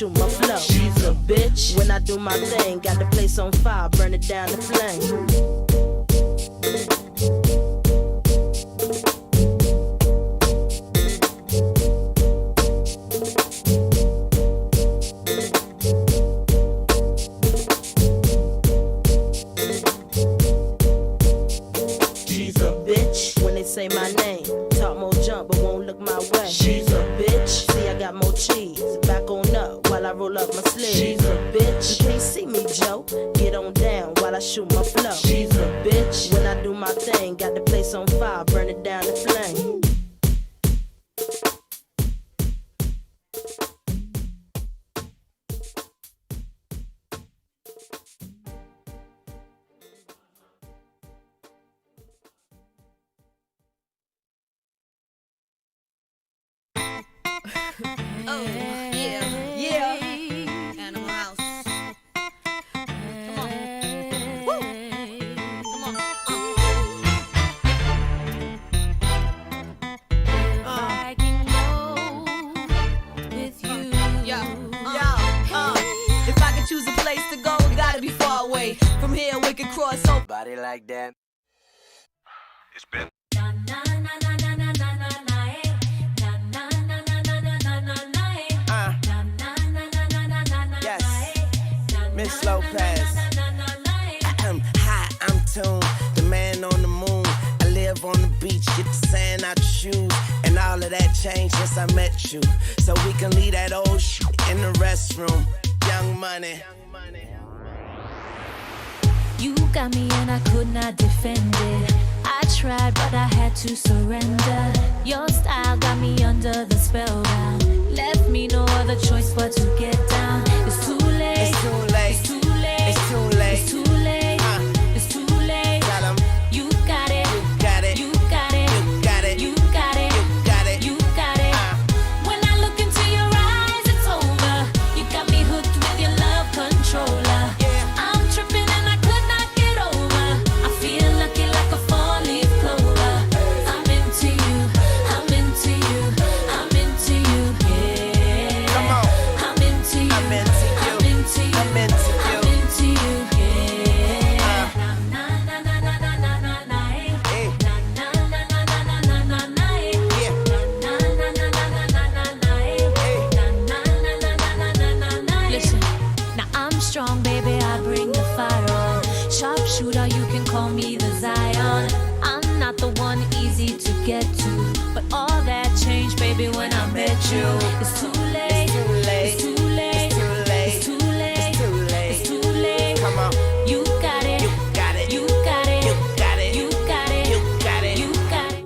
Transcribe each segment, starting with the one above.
shoot my flow. She's a bitch. When I do my thing, got the place on fire, burn it down to flame. Say my name, talk more jump, but won't look my way. She's a bitch. See, I got more cheese. Back on up while I roll up my sleeves. She's a bitch. You can't see me, Joe. Get on down while I shoot my flow. She's a bitch. When I do my thing, got the place on fire, burn it down to flame. Oh, yeah, yeah. Animal House. Come on. Woo. Come on. I can go with you. If I could choose a place to go, it gotta be far away. From here, we can cross over. Body like that. It's been. Miss Lopez. Hi, I'm tuned, the man on the moon. I live on the beach, get the sand out your shoes. And all of that changed since I met you. So we can leave that old shit in the restroom. Young money. You got me and I could not defend it. I tried but I had to surrender. Your style got me under the spellbound. Left me no other choice but to get down. It's too late. It's too late. It's too late. It's too late. It's too late. It's too late. Tell 'em. You got it. You got it. You got it. You got it. You got it. You got it. You got it. When I look into your eyes, it's over. You got me hooked with your love controller. I'm tripping and I could not get over. I feel lucky like a four-leaf clover. I'm into you. I'm into you. I'm into you. Yeah. Come on. I'm into you. I'm into you. I'm into you. I'm into you. I'm into you. Yeah. Na na na na na na na na. Hey. Na na na na na na na na. Yeah. Na na na na na na na na. Hey. Na na na na na na na na. Listen, now I'm strong, baby. I bring the fire on. Sharpshooter, you can call me the Zion. I'm not the one easy to get to, but all that changed, baby, when I met you. It's too late. It's too late. It's too late. It's too late. It's too late. It's too late. It's too late. Come on. You got it. You got it. You got it. You got it. You got it. You got it. You got it.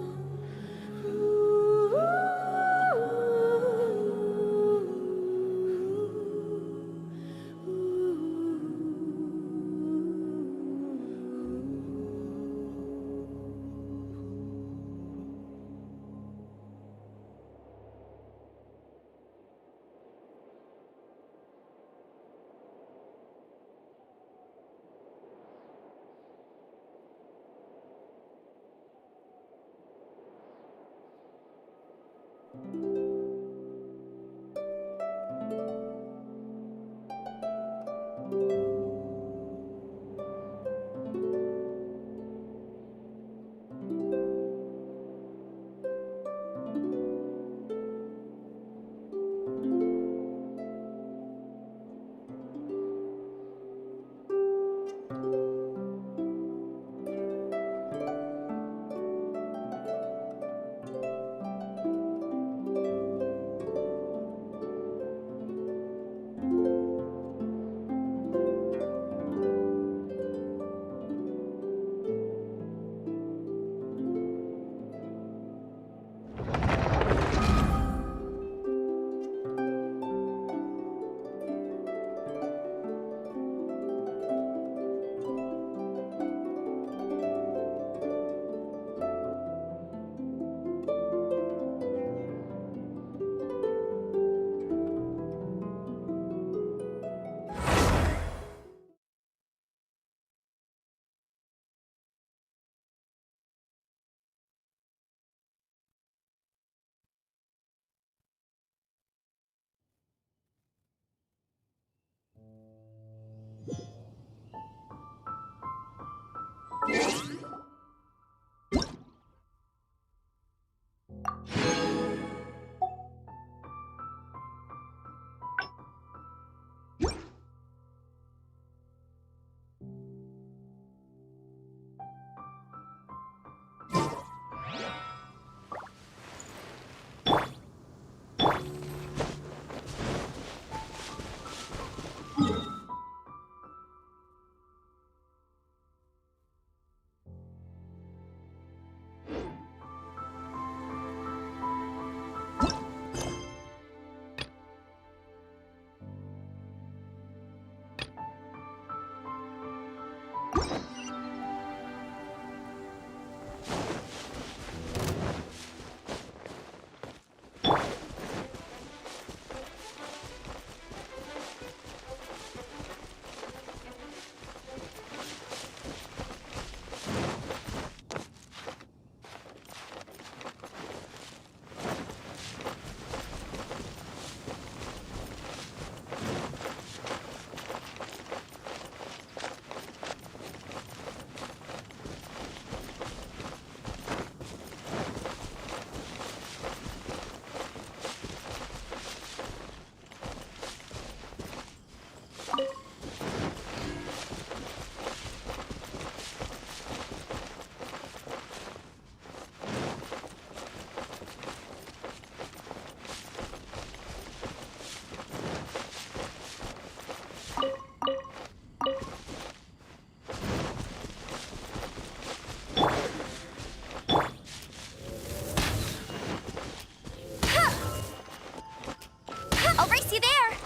I'll race you there!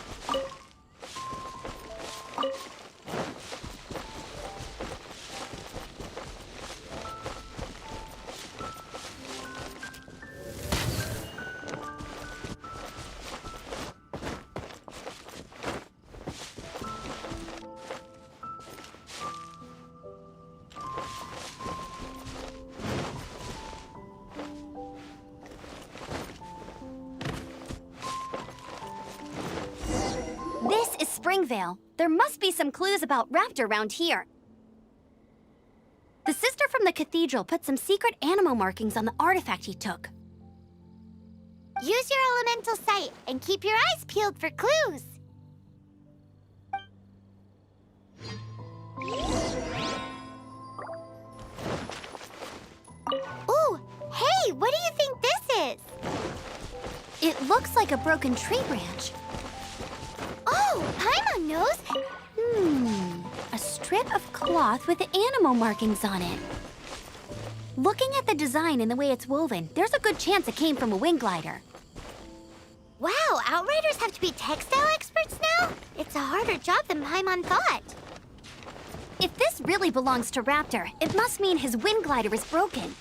This is Springvale. There must be some clues about Raptor around here. The sister from the cathedral put some secret animal markings on the artifact he took. Use your elemental sight and keep your eyes peeled for clues. Ooh, hey, what do you think this is? It looks like a broken tree branch. Oh, Paimon knows. A strip of cloth with animal markings on it. Looking at the design and the way it's woven, there's a good chance it came from a wing glider. Wow, Outriders have to be textile experts now? It's a harder job than Paimon thought. If this really belongs to Raptor, it must mean his wind glider is broken.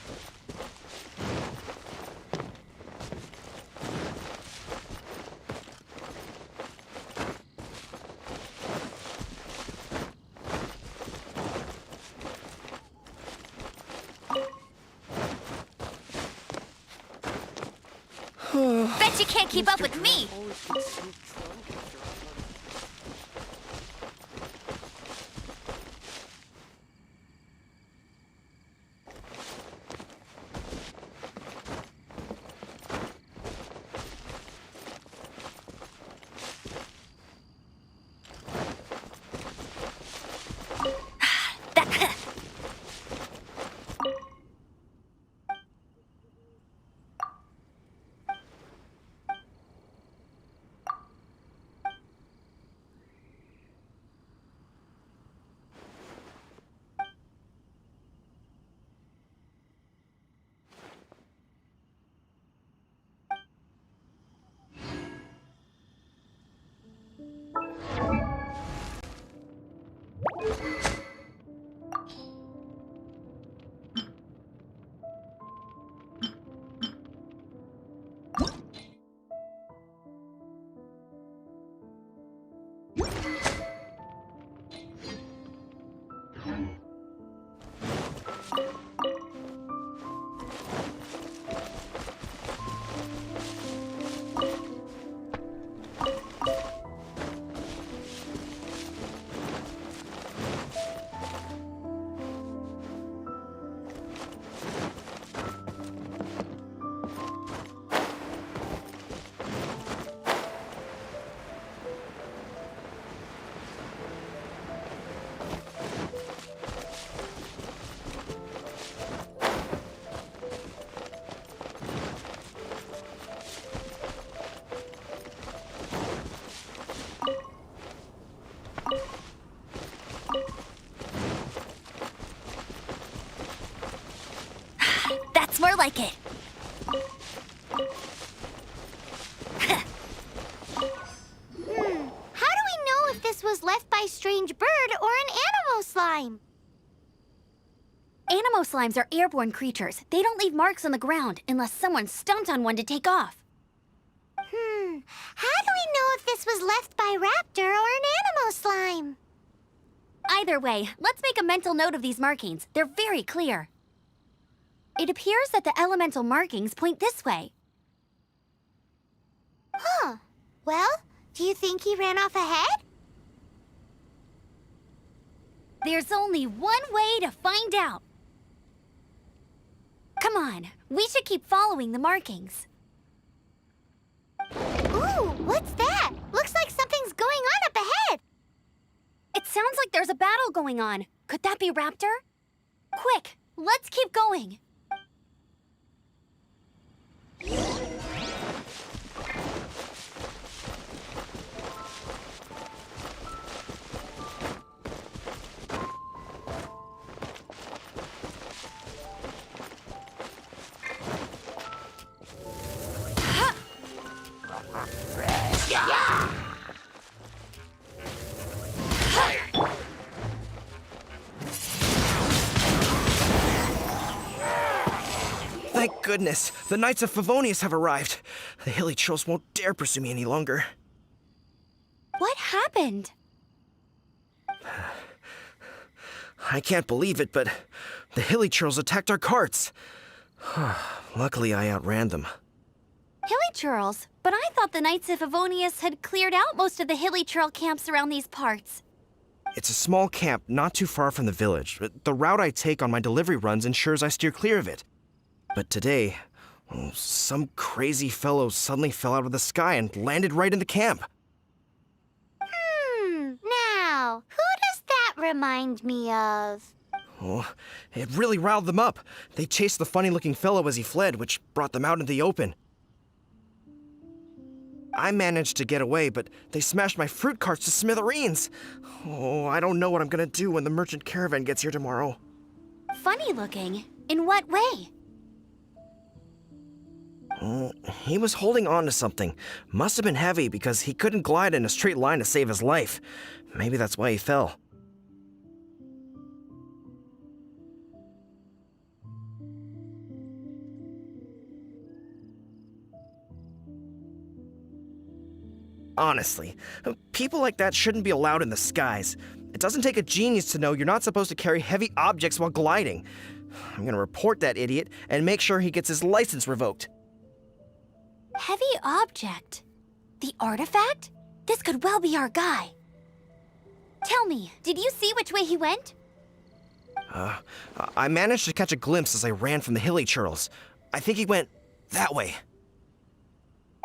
Bet you can't keep up with me! like it. How do we know if this was left by strange bird or an animo slime? Animo slimes are airborne creatures. They don't leave marks on the ground unless someone stomped on one to take off. How do we know if this was left by raptor or an animo slime? Either way, let's make a mental note of these markings. They're very clear. It appears that the elemental markings point this way. Huh. Well, do you think he ran off ahead? There's only one way to find out. Come on, we should keep following the markings. Ooh, what's that? Looks like something's going on up ahead. It sounds like there's a battle going on. Could that be Raptor? Quick, let's keep going. Thank goodness, the Knights of Favonius have arrived. The hilly trolls won't dare pursue me any longer. What happened? I can't believe it, but the hilly trolls attacked our carts. Luckily, I outran them. Hilly churls? But I thought the Knights of Favonius had cleared out most of the hilly churl camps around these parts. It's a small camp not too far from the village. The route I take on my delivery runs ensures I steer clear of it. But today, some crazy fellow suddenly fell out of the sky and landed right in the camp. Now, who does that remind me of? Oh, it really riled them up. They chased the funny-looking fellow as he fled, which brought them out into the open. I managed to get away, but they smashed my fruit carts to smithereens. Oh, I don't know what I'm gonna do when the merchant caravan gets here tomorrow. Funny looking? In what way? He was holding on to something. Must have been heavy because he couldn't glide in a straight line to save his life. Maybe that's why he fell. Honestly, people like that shouldn't be allowed in the skies. It doesn't take a genius to know you're not supposed to carry heavy objects while gliding. I'm gonna report that idiot and make sure he gets his license revoked. Heavy object? The artifact? This could well be our guy. Tell me, did you see which way he went? I managed to catch a glimpse as I ran from the hilly churls. I think he went that way.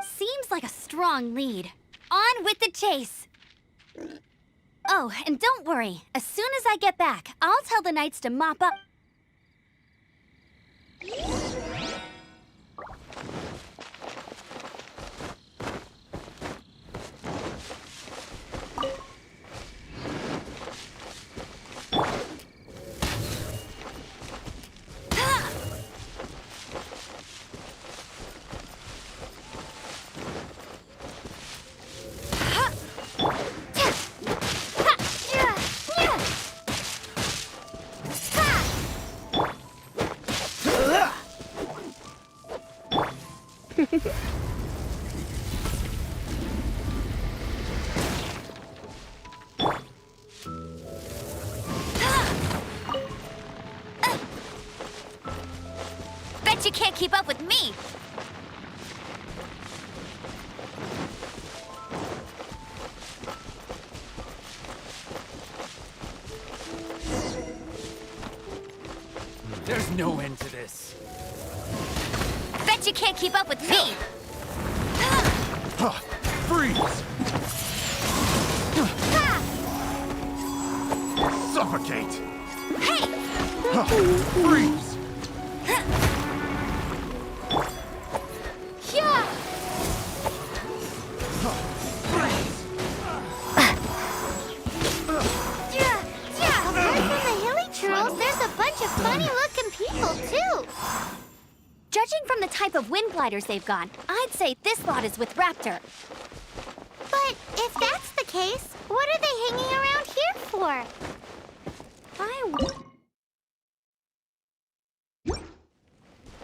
Seems like a strong lead. On with the chase! Oh, and don't worry. As soon as I get back, I'll tell the knights to mop up. Bet you can't keep up with me! There's no end to this. Bet you can't keep up with me! Freeze! Suffocate! Hey! Freeze! Yeah! Apart from the hilly churls, there's a bunch of funny-looking people, too. type of wind gliders they've got, I'd say this lot is with Raptor. But if that's the case, what are they hanging around here for?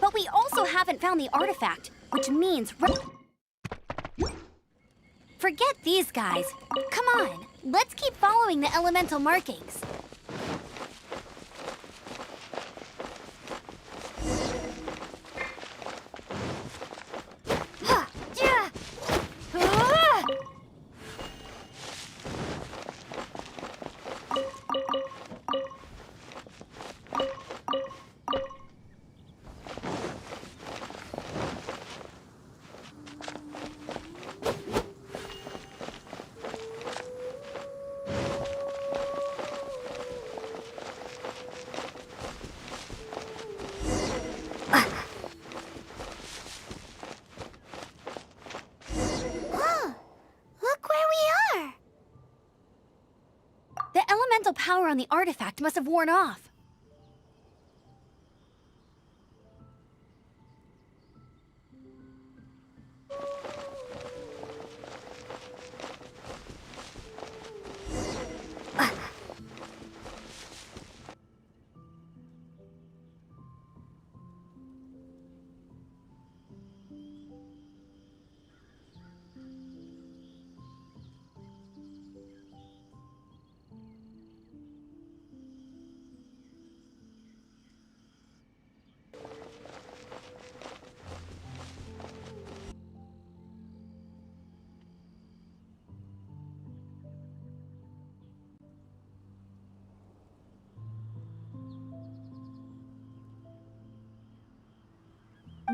But we also haven't found the artifact, which means... Forget these guys. Come on, let's keep following the elemental markings. The power on the artifact must have worn off.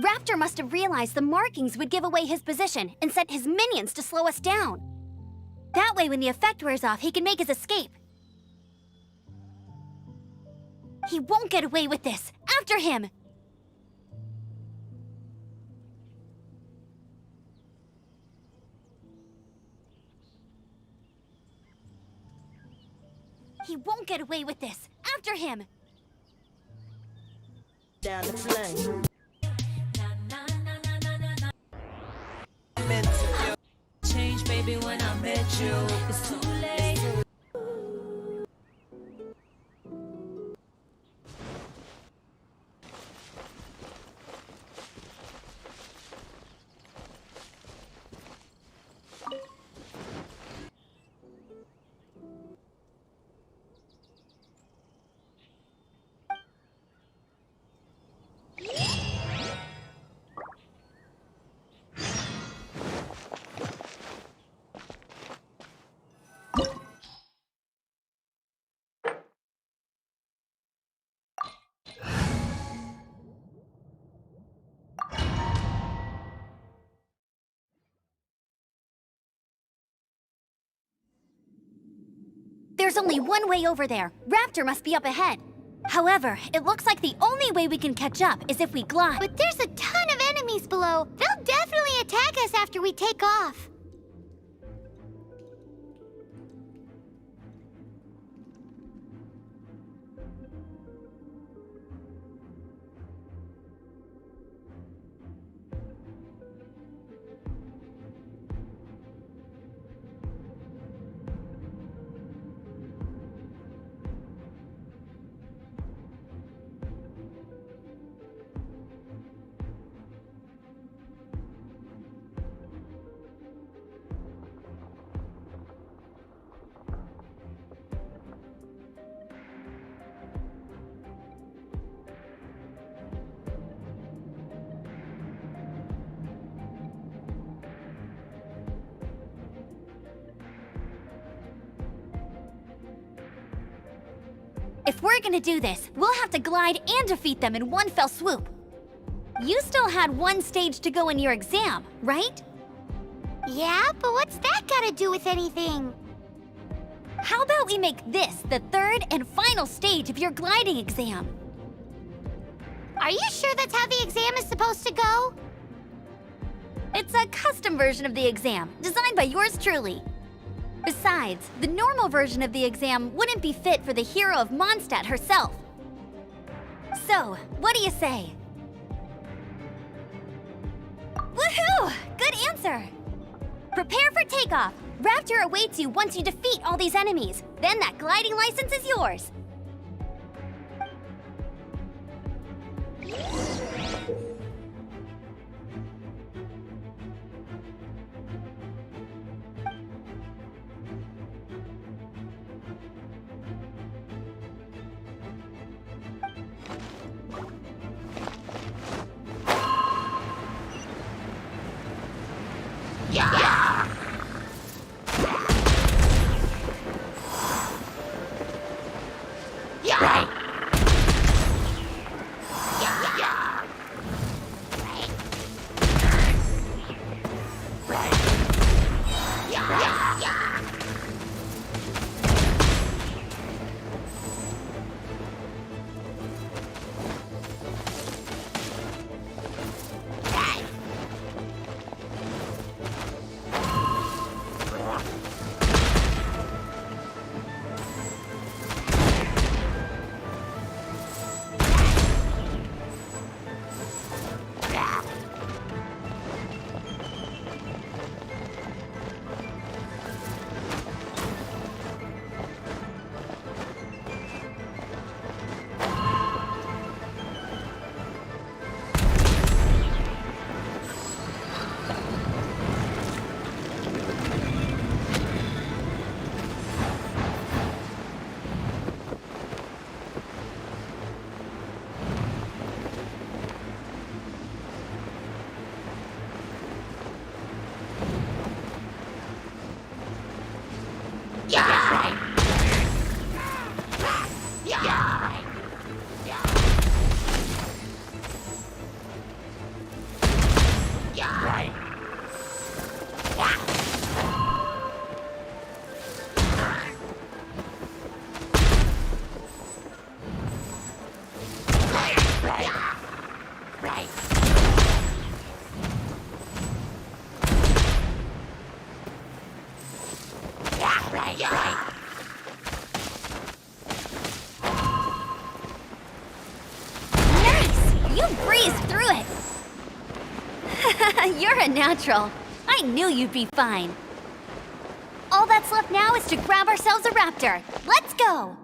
Raptor must have realized the markings would give away his position and sent his minions to slow us down. That way, when the effect wears off, he can make his escape. He won't get away with this. After him! He won't get away with this. After him! Down the flame. Change, baby, when I met you. It's too late. There's only one way over there. Raptor must be up ahead. However, it looks like the only way we can catch up is if we glide. But there's a ton of enemies below. They'll definitely attack us after we take off. If we're gonna do this, we'll have to glide and defeat them in one fell swoop. You still had one stage to go in your exam, right? Yeah, but what's that gotta do with anything? How about we make this the third and final stage of your gliding exam? Are you sure that's how the exam is supposed to go? It's a custom version of the exam, designed by yours truly. Besides, the normal version of the exam wouldn't be fit for the hero of Mondstadt herself. So, what do you say? Woohoo! Good answer! Prepare for takeoff. Raptor awaits you once you defeat all these enemies. Then that gliding license is yours. You're a natural. I knew you'd be fine. All that's left now is to grab ourselves a raptor. Let's go!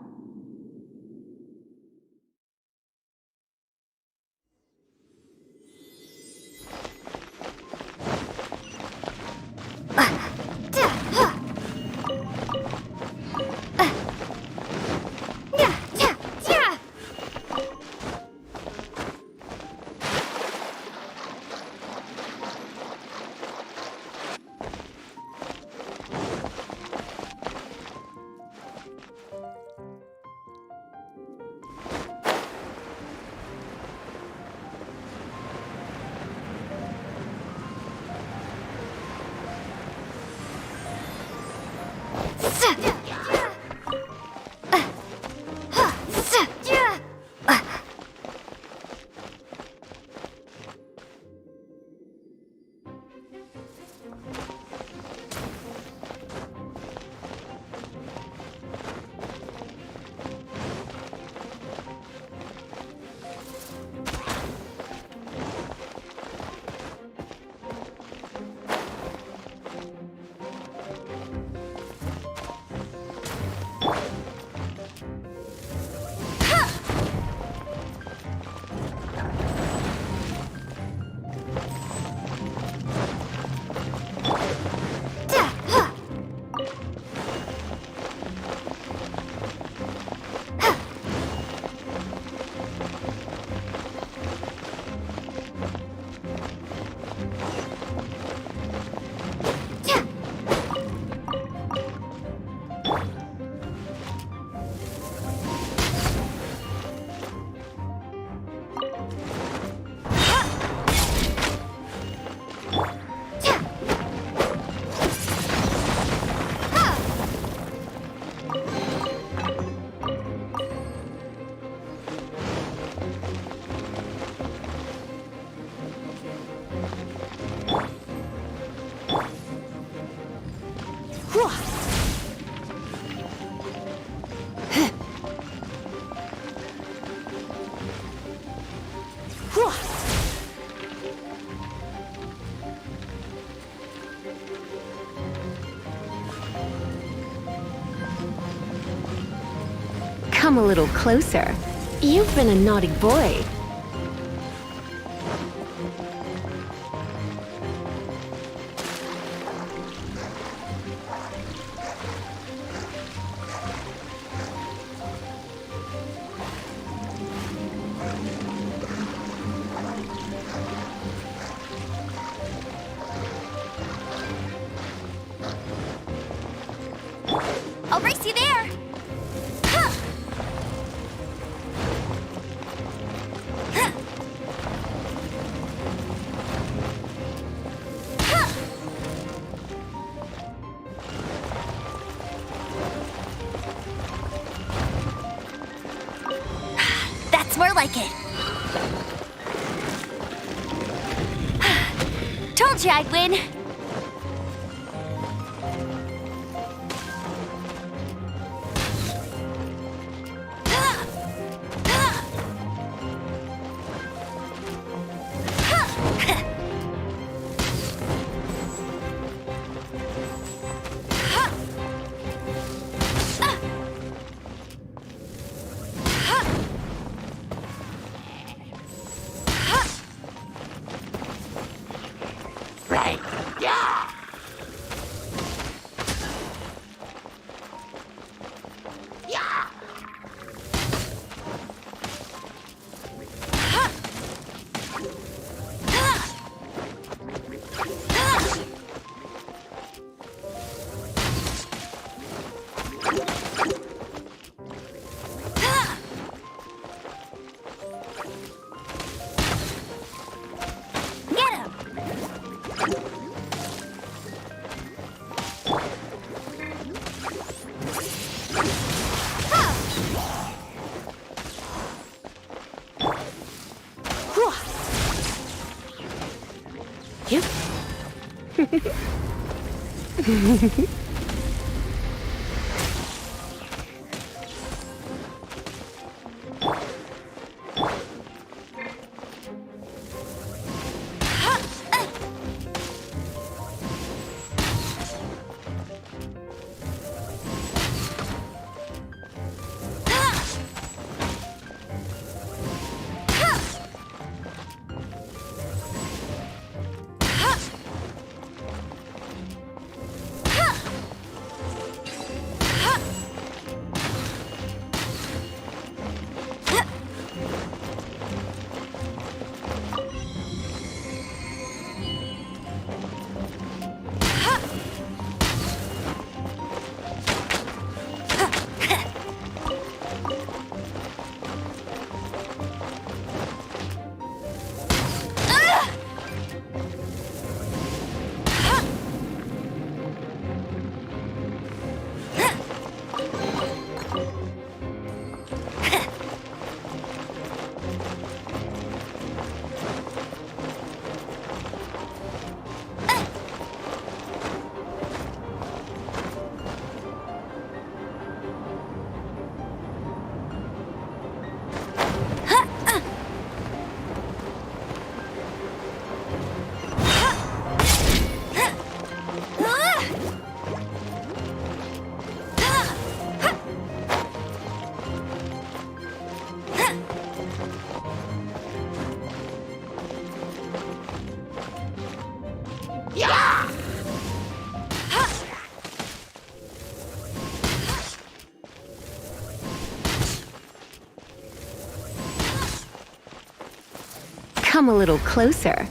Come a little closer. You've been a naughty boy. I'll race you there. Huh. Huh. Huh. That's more like it. Told you I'd win. Yep. Come a little closer.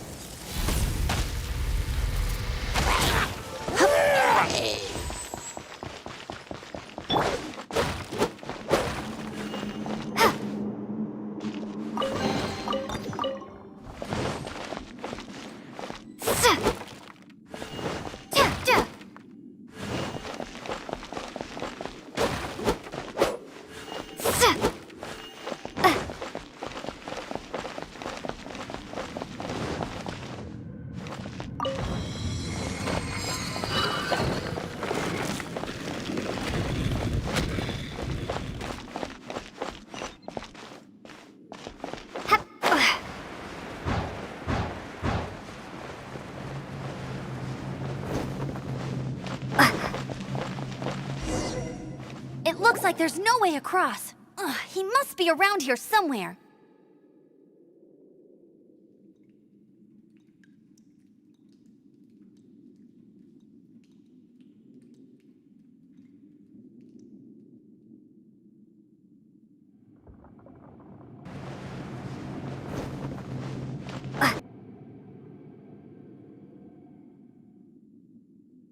It looks like there's no way across. Ugh, he must be around here somewhere.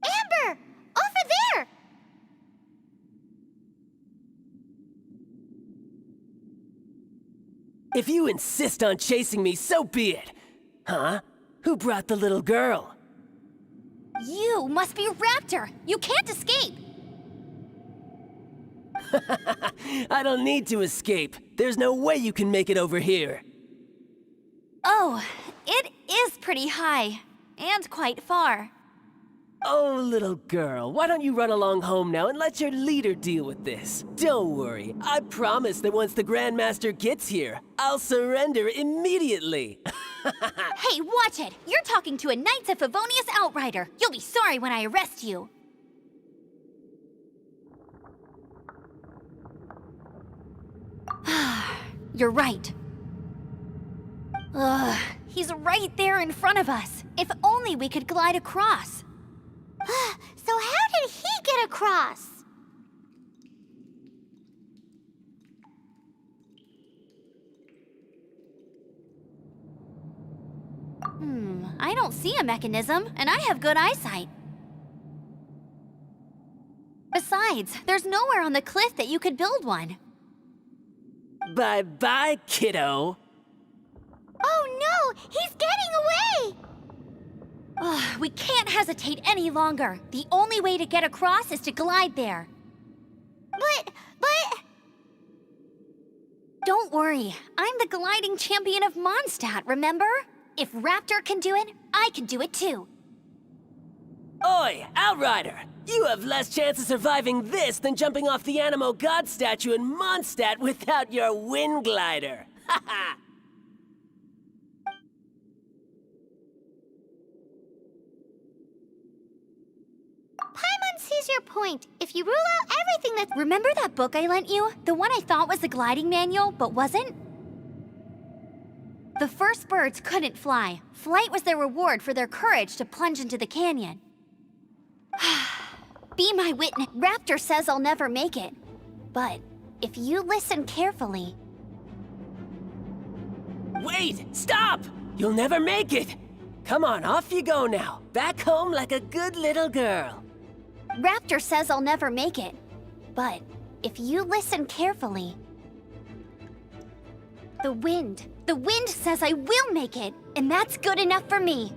Amber! Over there! If you insist on chasing me, so be it. Huh? Who brought the little girl? You must be Raptor! You can't escape! I don't need to escape. There's no way you can make it over here. Oh, it is pretty high. And quite far. Oh, little girl, why don't you run along home now and let your leader deal with this? Don't worry, I promise that once the Grandmaster gets here, I'll surrender immediately. Hey, watch it! You're talking to a Knights of Favonius outrider. You'll be sorry when I arrest you. You're right. Ugh, he's right there in front of us. If only we could glide across. So how did he get across? I don't see a mechanism, and I have good eyesight. Besides, there's nowhere on the cliff that you could build one. Bye-bye, kiddo. Oh no! He's getting away! Ugh, we can't hesitate any longer. The only way to get across is to glide there. But... Don't worry. I'm the gliding champion of Mondstadt, remember? If Raptor can do it, I can do it too. Oi, Outrider! You have less chance of surviving this than jumping off the Animo God statue in Mondstadt without your wind glider. Haha! Paimon sees your point. If you rule out everything that's... Remember that book I lent you? The one I thought was the gliding manual, but wasn't? The first birds couldn't fly. Flight was their reward for their courage to plunge into the canyon. Be my witness. Raptor says I'll never make it. But if you listen carefully... Wait! Stop! You'll never make it! Come on, off you go now. Back home like a good little girl. Raptor says I'll never make it. But if you listen carefully... The wind says I will make it, and that's good enough for me.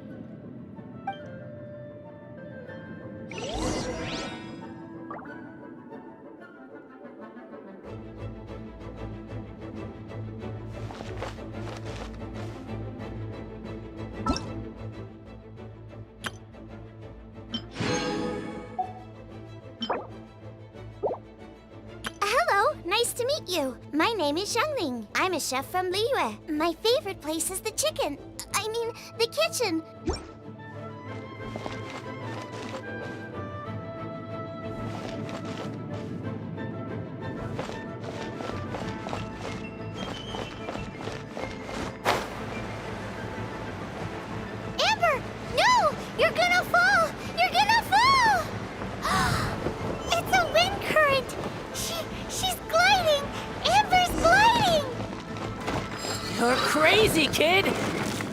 Hello, nice to meet you. My name is Xiangling. I'm a chef from Liyue. My favorite place is the chicken. I mean, the kitchen. Amber, no! You're gonna fall! You're gonna fall! It's a wind current! She's gliding! Amber's gliding! You're crazy, kid!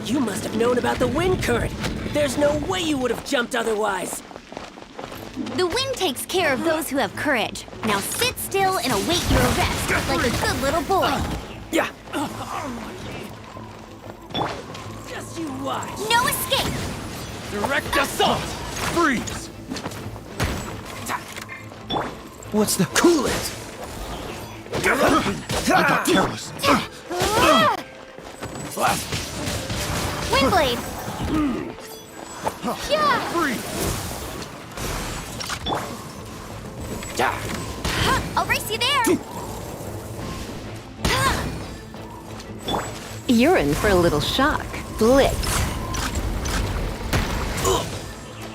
You must have known about the wind current. There's no way you would have jumped otherwise. The wind takes care of those who have courage. Now sit still and await your arrest, like a good little boy. Yeah. Just you watch. No escape! Direct assault! Freeze! What's the coolest? I got careless. Windblade! Yeah! Freeze! I'll race you there! You're in for a little shock. Blitz.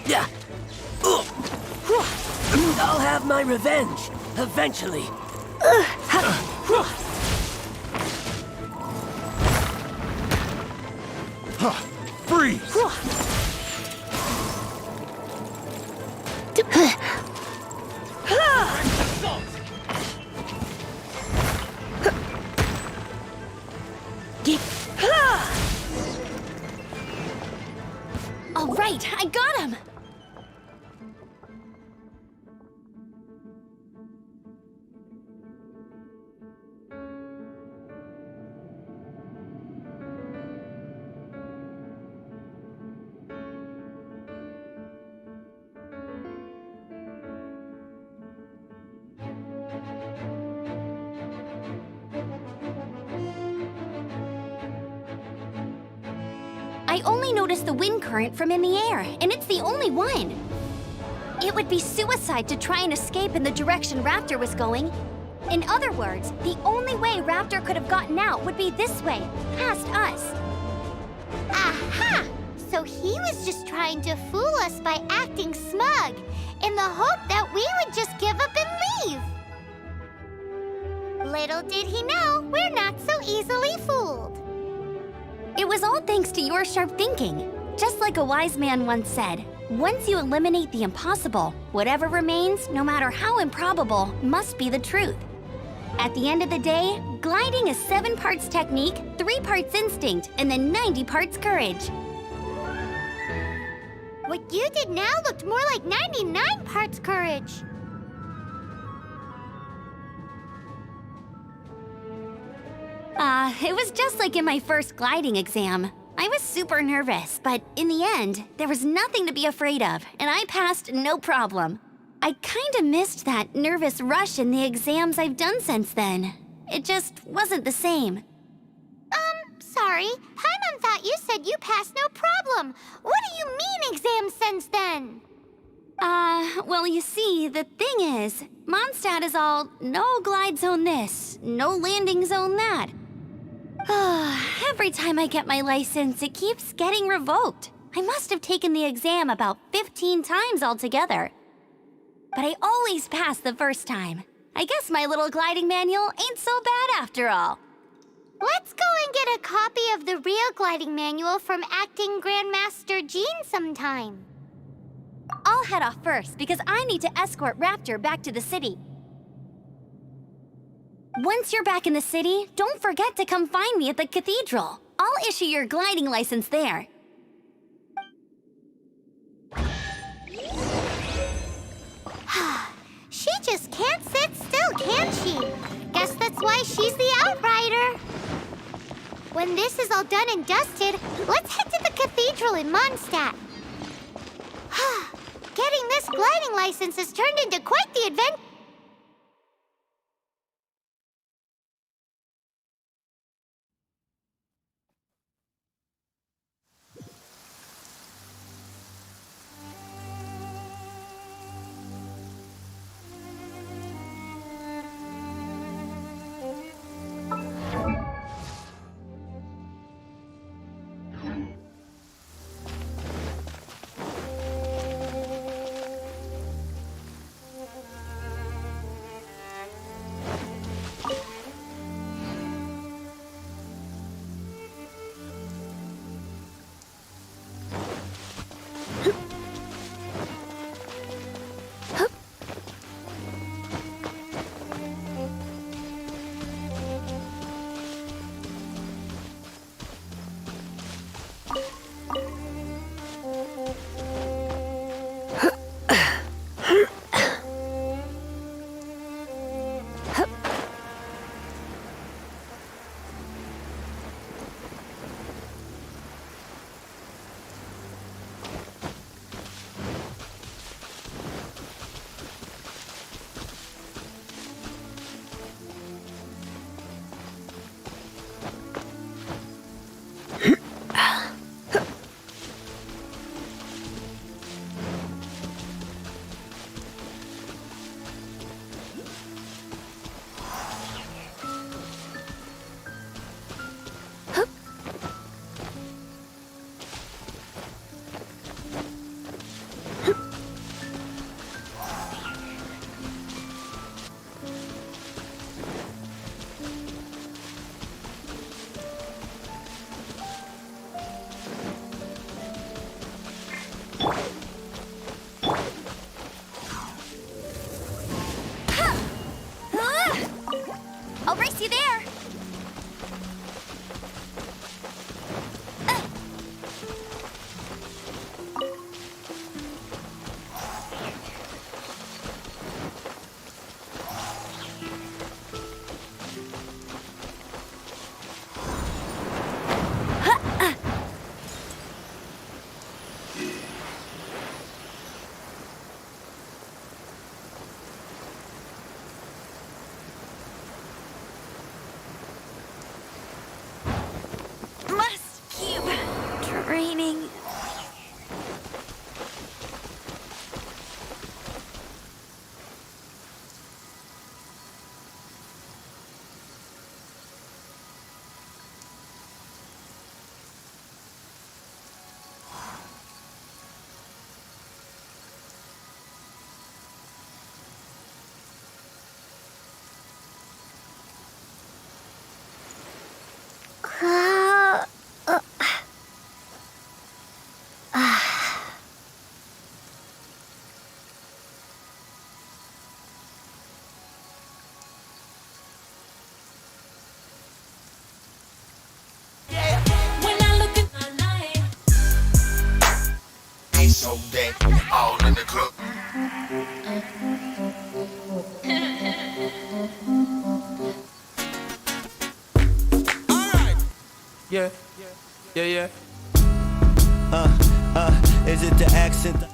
Yeah. I'll have my revenge eventually. Freeze! All right, I got him! I only noticed the wind current from in the air, and it's the only one. It would be suicide to try and escape in the direction Raptor was going. In other words, the only way Raptor could have gotten out would be this way, past us. Aha! So he was just trying to fool us by acting smug, in the hope that we would just give up and leave. Little did he know, we're not so easily fooled. It was all thanks to your sharp thinking. Just like a wise man once said, once you eliminate the impossible, whatever remains, no matter how improbable, must be the truth. At the end of the day, gliding is 7 parts technique, 3 parts instinct, and then 90 parts courage. What you did now looked more like 99 parts courage. It was just like in my first gliding exam. I was super nervous, but in the end, there was nothing to be afraid of, and I passed no problem. I kinda missed that nervous rush in the exams I've done since then. It just wasn't the same. Sorry. Paimon thought you said you passed no problem. What do you mean exams since then? Well, you see, the thing is, Mondstadt is all no glide zone this, no landing zone that. Every time I get my license, it keeps getting revoked. I must have taken the exam about 15 times altogether. But I always pass the first time. I guess my little gliding manual ain't so bad after all. Let's go and get a copy of the real gliding manual from Acting Grandmaster Jean sometime. I'll head off first because I need to escort Raptor back to the city. Once you're back in the city, don't forget to come find me at the cathedral. I'll issue your gliding license there. She just can't sit still, can she? Guess that's why she's the outrider. When this is all done and dusted, let's head to the cathedral in Mondstadt. Getting this gliding license has turned into quite the adventure. Yeah. Is it the accent?